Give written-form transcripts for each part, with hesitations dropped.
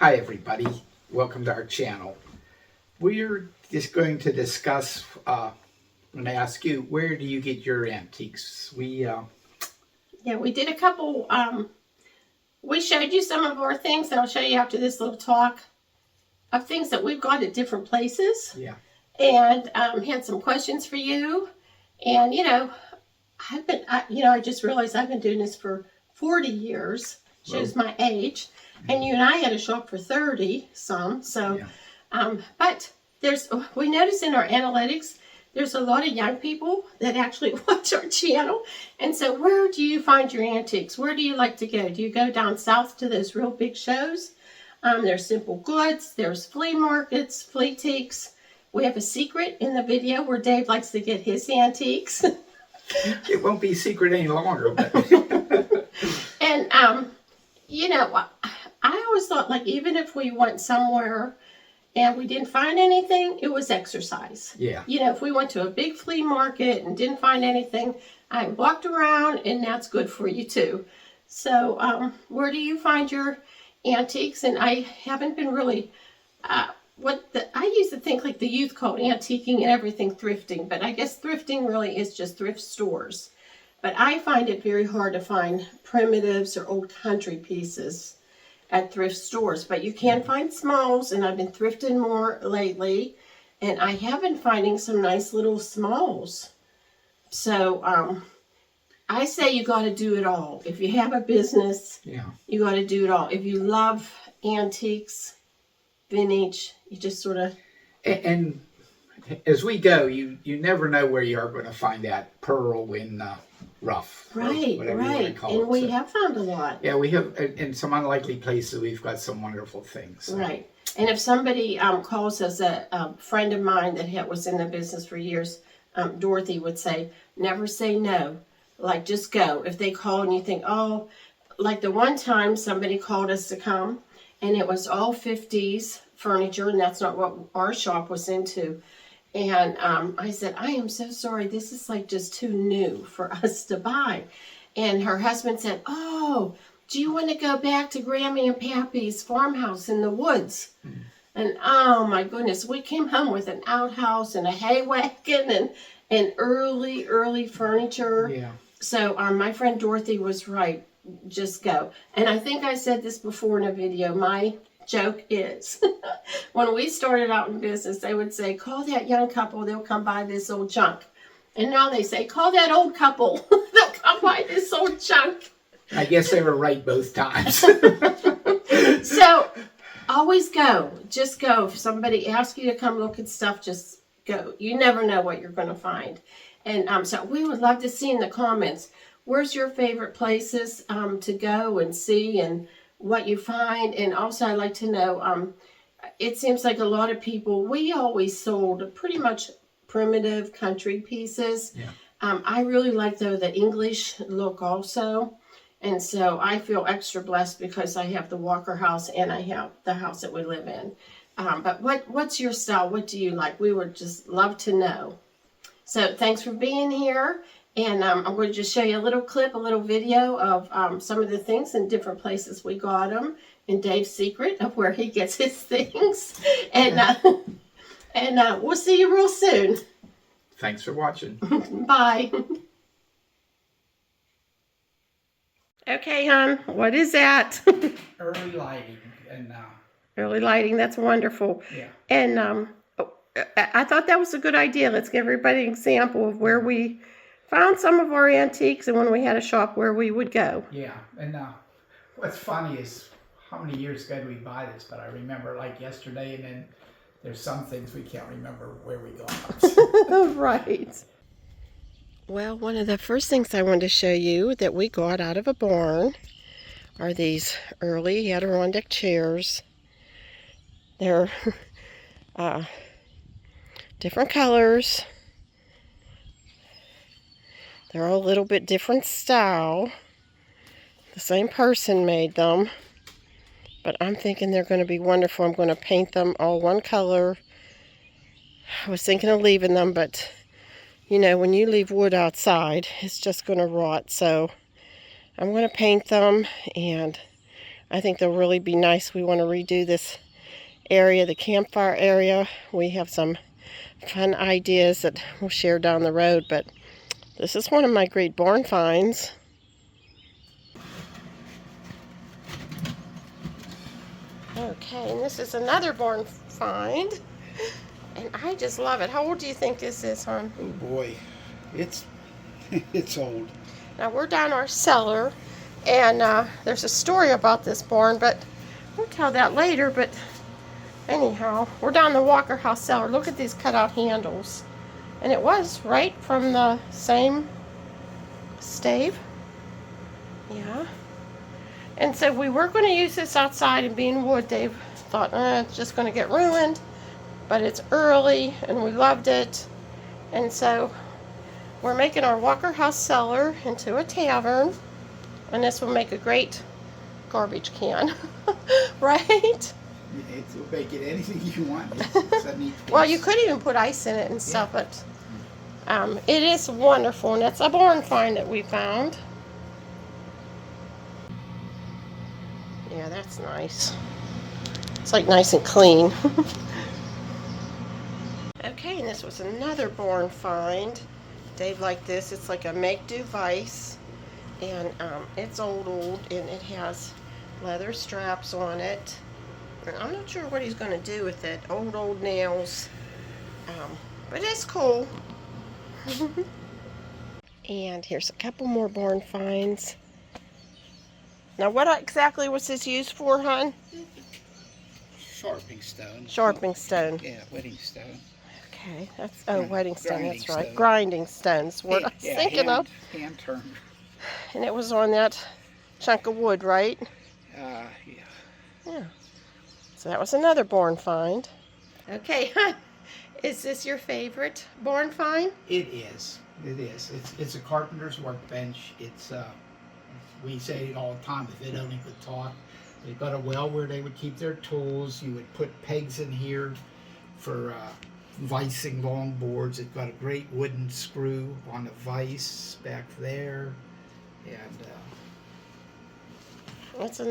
Hi everybody, welcome to our channel. We're just going to discuss, when I ask you, where do you get your antiques? We did a couple, we showed you some of our things, and I'll show you after this little talk of things that we've got at different places. Yeah. And had some questions for you. And, I just realized I've been doing this for 40 years, shows my age. And you and I had a shop for 30 some. So, yeah. But we noticed in our analytics, there's a lot of young people that actually watch our channel. And so where do you find your antiques? Where do you like to go? Do you go down south to those real big shows? There's Simple Goods. There's flea markets, Fleetiques. We have a secret in the video where Dave likes to get his antiques. It won't be secret any longer. But and, I always thought, like, even if we went somewhere and we didn't find anything, it was exercise. Yeah. If we went to a big flea market and didn't find anything, I walked around, and that's good for you too. So, where do you find your antiques? And I haven't been really, I used to think like the youth called antiquing and everything thrifting, but I guess thrifting really is just thrift stores. But I find it very hard to find primitives or old country pieces at thrift stores, but you can find smalls, and I've been thrifting more lately, and I have been finding some nice little smalls. So I say you got to do it all. If you have a business, you got to do it all. If you love antiques, vintage, you just sort of... And as we go, you never know where you are going to find that pearl in rough. Right. And we have found a lot. Yeah, we have, in some unlikely places, we've got some wonderful things. So. Right. And if somebody calls us, a friend of mine that was in the business for years, Dorothy would say, never say no. Like, just go. If they call and you think, oh, like the one time somebody called us to come, and it was all 50s furniture, and that's not what our shop was into. And I said, I am so sorry. This is like just too new for us to buy. And her husband said, oh, do you want to go back to Grammy and Pappy's farmhouse in the woods? Mm. And oh my goodness, we came home with an outhouse and a hay wagon and early furniture. Yeah. So my friend Dorothy was right. Just go. And I think I said this before in a video. My joke is when we started out in business, they would say, call that young couple, they'll come buy this old junk. And now they say, call that old couple, they'll come buy this old junk. I guess they were right both times. So always go. Just go. If somebody asks you to come look at stuff, just go. You never know what you're going to find. And so we would love to see in the comments, where's your favorite places to go and see and what you find. And also I'd like to know, it seems like a lot of people, we always sold pretty much primitive country pieces. Yeah. I really like though the English look also. And so I feel extra blessed because I have the Walker house and I have the house that we live in. But what's your style? What do you like? We would just love to know. So thanks for being here. And I'm going to just show you a little clip, a little video of some of the things in different places we got them. And Dave's secret of where he gets his things. And we'll see you real soon. Thanks for watching. Bye. Okay, hon. What is that? Early lighting. Early lighting. That's wonderful. Yeah. And I thought that was a good idea. Let's give everybody an example of where we found some of our antiques and when we had a shop where we would go. Yeah, and what's funny is how many years ago did we buy this, but I remember like yesterday, and then there's some things we can't remember where we got. Right. Well, one of the first things I wanted to show you that we got out of a barn are these early Adirondack chairs. They're different colors. They're all a little bit different style. The same person made them. But I'm thinking they're going to be wonderful. I'm going to paint them all one color. I was thinking of leaving them, but you know, when you leave wood outside, it's just going to rot. So I'm going to paint them, and I think they'll really be nice. We want to redo this area, the campfire area. We have some fun ideas that we'll share down the road, but this is one of my great barn finds. Okay, and this is another barn find, and I just love it. How old do you think this is, hon? Oh boy, it's it's old. Now we're down our cellar, and there's a story about this barn, but we'll tell that later. But anyhow, we're down the Walker House cellar. Look at these cutout handles, and it was right from the same stave. Yeah. And so we were going to use this outside, and being wood, Dave thought, it's just going to get ruined. But it's early, and we loved it. And so we're making our Walker House cellar into a tavern. And this will make a great garbage can, right? It will make it anything you want. It's a neat piece. Well, you could even put ice in it and stuff, but it is wonderful. And it's a barn find that we found. Yeah, that's nice. It's like nice and clean. Okay, and this was another barn find. Dave liked this. It's like a make-do vise. And it's old, and it has leather straps on it. And I'm not sure what he's going to do with it. Old nails. But it's cool. And here's a couple more barn finds. Now, what exactly was this used for, hon? Sharpening stone. Sharpening stone. Yeah, wedding stone. Okay, that's wedding stone. That's right. Stone. Grinding stones. What I was thinking of. Hand turned. And it was on that chunk of wood, right? Yeah. Yeah. So that was another barn find. Okay, hon. Is this your favorite barn find? It is. It is. It's a carpenter's workbench. It's we say it all the time. If it only could talk. They've got a well where they would keep their tools. You would put pegs in here for vicing long boards. It's got a great wooden screw on the vise back there, and It's a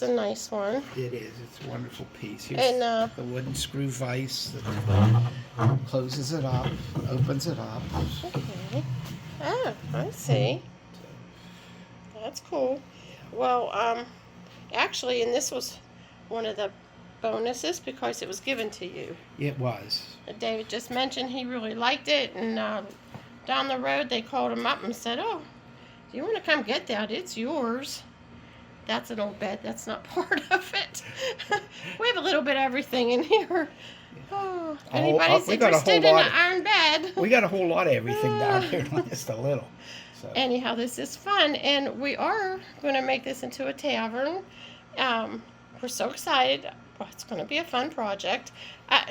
nice one. it is. It's a wonderful piece. Here's And the wooden screw vise that closes it up, opens it up. okay. Ah, I see. That's cool. Well, actually, and this was one of the bonuses because it was given to you. It was. David just mentioned he really liked it, and down the road they called him up and said, "Oh, do you want to come get that? It's yours." That's an old bed. That's not part of it. We have a little bit of everything in here. Oh, if anybody's interested in an iron bed. We got a whole lot of everything down here, not just a little. So. Anyhow, this is fun, and we are going to make this into a tavern. We're so excited. Oh, it's going to be a fun project.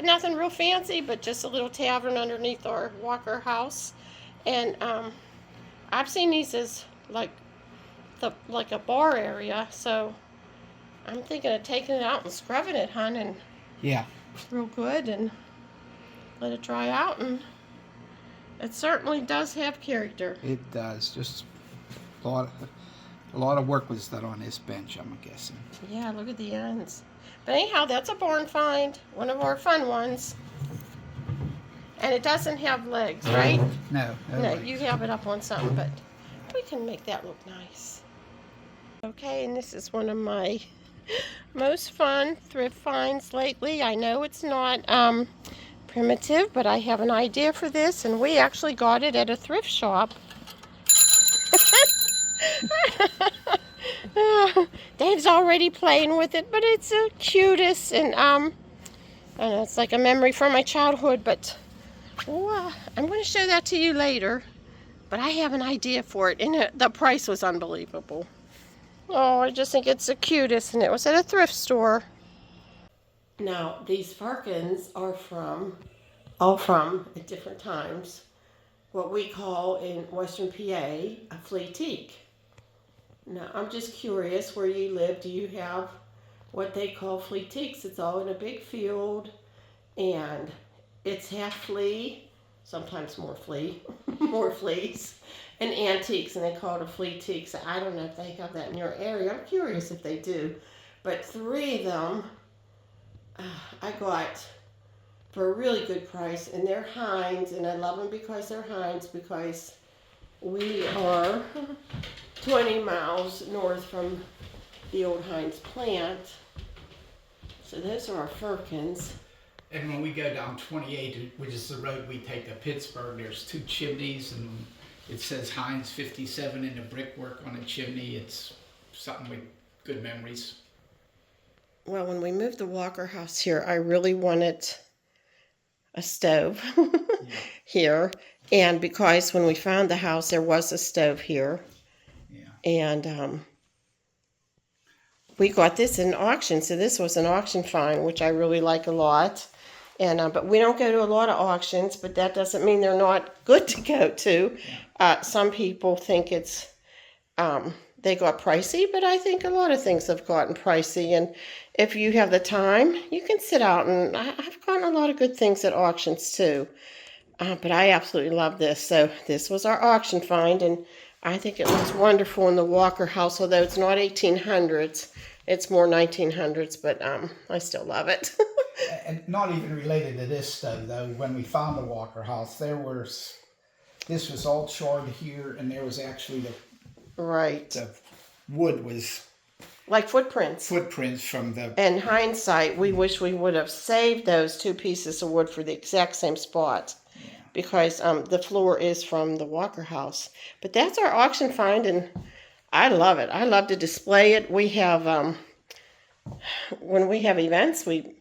Nothing real fancy, but just a little tavern underneath our Walker House. And I've seen these as like a bar area, so I'm thinking of taking it out and scrubbing it, hon, and Yeah. real good, and let it dry out, and it certainly does have character. It does. Just a lot of work was done on this bench, I'm guessing. Yeah, look at the ends. But anyhow, that's a barn find, one of our fun ones. And it doesn't have legs, right? No. No, you have it up on something, but we can make that look nice. Okay, and this is one of my most fun thrift finds lately. I know it's not primitive, but I have an idea for this, and we actually got it at a thrift shop. Dave's already playing with it, but it's the cutest, and I know it's like a memory from my childhood, but I'm going to show that to you later. But I have an idea for it, and the price was unbelievable. Oh, I just think it's the cutest, and it was at a thrift store. Now, these firkins are all from, at different times, what we call in Western PA, a flea teak. Now, I'm just curious, where you live, do you have what they call flea teaks? It's all in a big field, and it's half flea, sometimes more flea, more fleas, and antiques, and they call it a flea teak. So I don't know if they have that in your area. I'm curious if they do. but 3 of them I got for a really good price, and they're Heinz, and I love them because they're Heinz, because we are 20 miles north from the old Heinz plant. So those are our Firkins. And when we go down 28, which is the road we take to Pittsburgh, there's 2 chimneys, and it says Heinz 57 in the brickwork on the chimney. It's something with good memories. Well, when we moved the Walker house here, I really wanted a stove here. And because when we found the house, there was a stove here. Yeah. And we got this in auction. So this was an auction find, which I really like a lot. And but we don't go to a lot of auctions, but that doesn't mean they're not good to go to. Some people think it's they got pricey, but I think a lot of things have gotten pricey. And if you have the time, you can sit out, and I've gotten a lot of good things at auctions too. But I absolutely love this. So this was our auction find, and I think it looks wonderful in the Walker house, although it's not 1800s. It's more 1900s, but I still love it. And not even related to this stove, though. When we found the Walker house, this was all charred here, and there was actually the wood was like footprints from the. In hindsight, we wish we would have saved those 2 pieces of wood for the exact same spot, because the floor is from the Walker house. But that's our auction find, and I love it. I love to display it. We have when we have events, we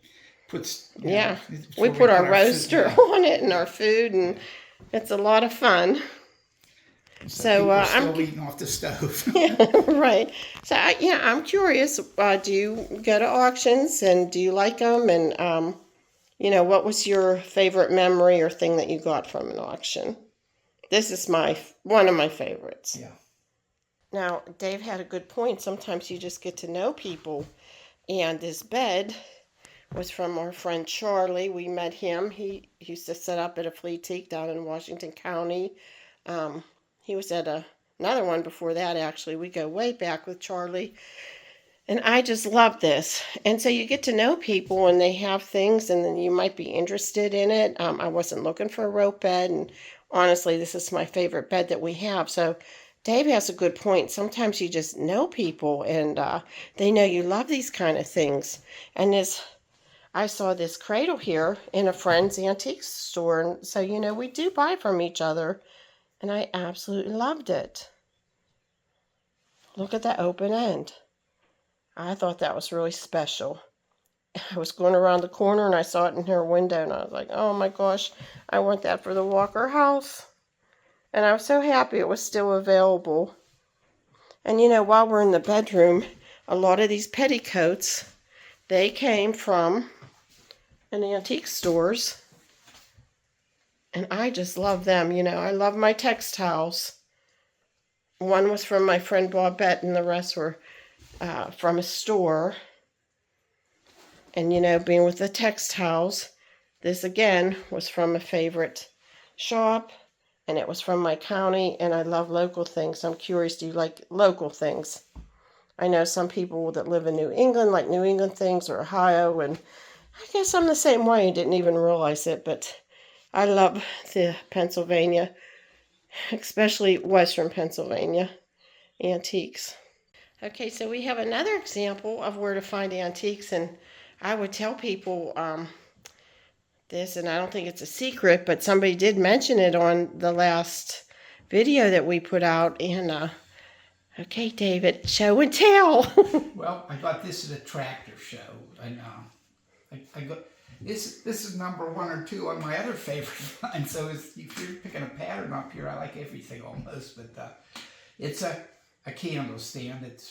put our roaster on it and our food, and it's a lot of fun. So I'm eating off the stove. Right. So I'm curious. Do you go to auctions, and do you like them? And what was your favorite memory or thing that you got from an auction? This is one of my favorites. Yeah. Now, Dave had a good point. Sometimes you just get to know people, and this bed was from our friend Charlie. We met him. He used to set up at a flea teak down in Washington County. He was at another one before that, actually. We go way back with Charlie. And I just love this. And so you get to know people, and they have things, and then you might be interested in it. I wasn't looking for a rope bed, and honestly, this is my favorite bed that we have. So Dave has a good point. Sometimes you just know people, and they know you love these kind of things. And I saw this cradle here in a friend's antique store, and so, we do buy from each other, and I absolutely loved it. Look at that open end. I thought that was really special. I was going around the corner, and I saw it in her window, and I was like, oh my gosh, I want that for the Walker house. And I was so happy it was still available. And while we're in the bedroom, a lot of these petticoats, they came from an antique stores. And I just love them. I love my textiles. One was from my friend Bobette, and the rest were from a store. And, being with the textiles, this again was from a favorite shop, and it was from my county, and I love local things. I'm curious, do you like local things? I know some people that live in New England like New England things, or Ohio, and I guess I'm the same way. I didn't even realize it, but I love the Pennsylvania, especially Western Pennsylvania antiques. Okay, so we have another example of where to find antiques, and I would tell people this, and I don't think it's a secret, but somebody did mention it on the last video that we put out. And okay, David, show and tell. Well, I got this at a tractor show, and I got this is number 1 or 2 on my other favorite find. So if you're picking a pattern up here, I like everything almost. But it's a candle stand. It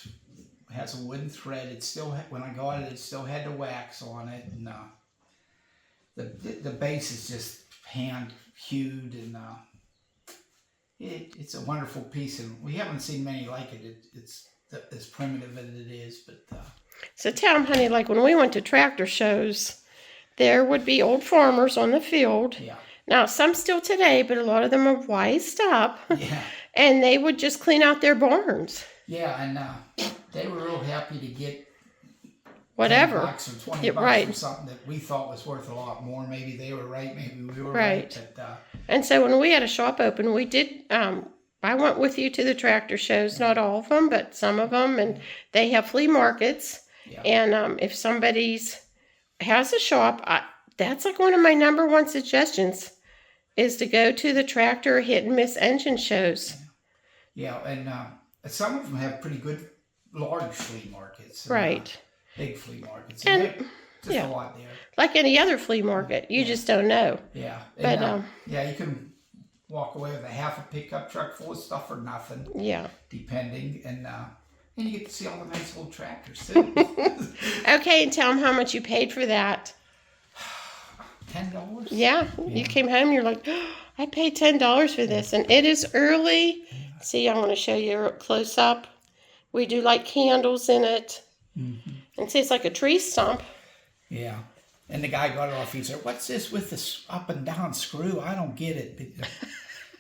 has a wooden thread. It's still, when I got it, it still had the wax on it, and the base is just hand hewed, and it's a wonderful piece, and we haven't seen many like it. It's as primitive as it is, but. So tell them, honey, like when we went to tractor shows, there would be old farmers on the field. Yeah. Now, some still today, but a lot of them are wised up. Yeah. And they would just clean out their barns. Yeah, and they were real happy to get whatever. $10 or 20 Yeah, bucks right. for something that we thought was worth a lot more. Maybe they were right, maybe we were Right. right. But And so when we had a shop open, we did. I went with you to the tractor shows, not all of them, but some of them, and they have flea markets. yeah, And if somebody's has a shop, that's like one of my number one suggestions is to go to the tractor hit and miss engine shows. yeah, and some of them have pretty good large flea markets, and, Right. big flea markets, And, and just yeah. a lot there. Like any other flea market, you just don't know. Yeah, But, and, yeah, you can walk away with a half a pickup truck full of stuff for nothing, Yeah. depending, and you get to see all the nice little tractors too. Okay, and tell them how much you paid for that. $10. Yeah, you came home, you're like, oh, I paid $10 for this, and it is early. See, I want to show you a close up. We do like candles in it. Mm-hmm. And see, it's like a tree stump. Yeah. And the guy got it off. He said, "What's this with this up and down screw? I don't get it."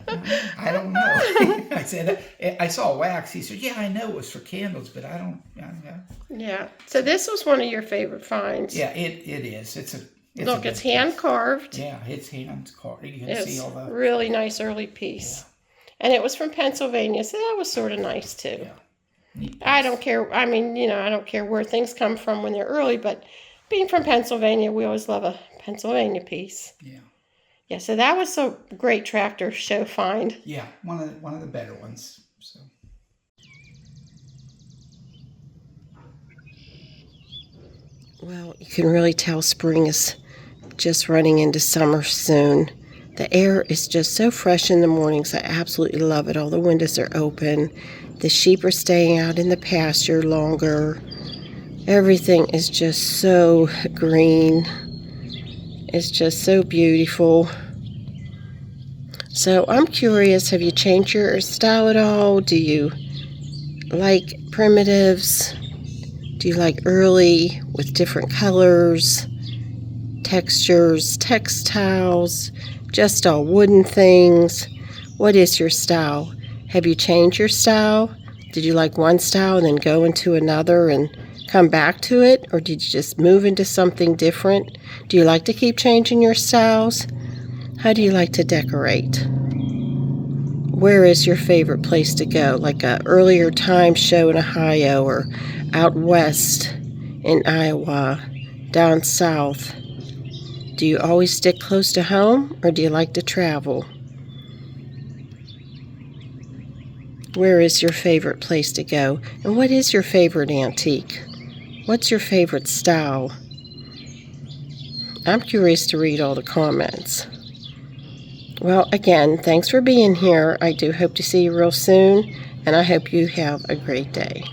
But, I don't know. I said, "I saw wax." He said, "Yeah, I know it was for candles, but I don't know." Yeah. So this was one of your favorite finds. Yeah, it is. It's Look, a it's good hand piece. carved. Yeah, it's hand carved. You can It's see all the. really nice early piece. And it was from Pennsylvania, so that was sort of nice too. Yeah. Neat I piece. don't care. I mean, I don't care where things come from when they're early, but being from Pennsylvania, we always love a Pennsylvania piece. Yeah. Yeah, so that was a great tractor show find. Yeah, one of the better ones. So. Well, you can really tell spring is just running into summer soon. The air is just so fresh in the mornings. I absolutely love it. All the windows are open. The sheep are staying out in the pasture longer. Everything is just so green. It's just so beautiful. So I'm curious, have you changed your style at all? Do you like primitives? Do you like early with different colors, textures, textiles, just all wooden things? What is your style? Have you changed your style? Did you like one style and then go into another and come back to it? Or did you just move into something different? Do you like to keep changing your styles? How do you like to decorate? Where is your favorite place to go? Like a earlier time show in Ohio or out west in Iowa, down south? Do you always stick close to home or do you like to travel? Where is your favorite place to go? And what is your favorite antique? What's your favorite style? I'm curious to read all the comments. Well, again, thanks for being here. I do hope to see you real soon, and I hope you have a great day.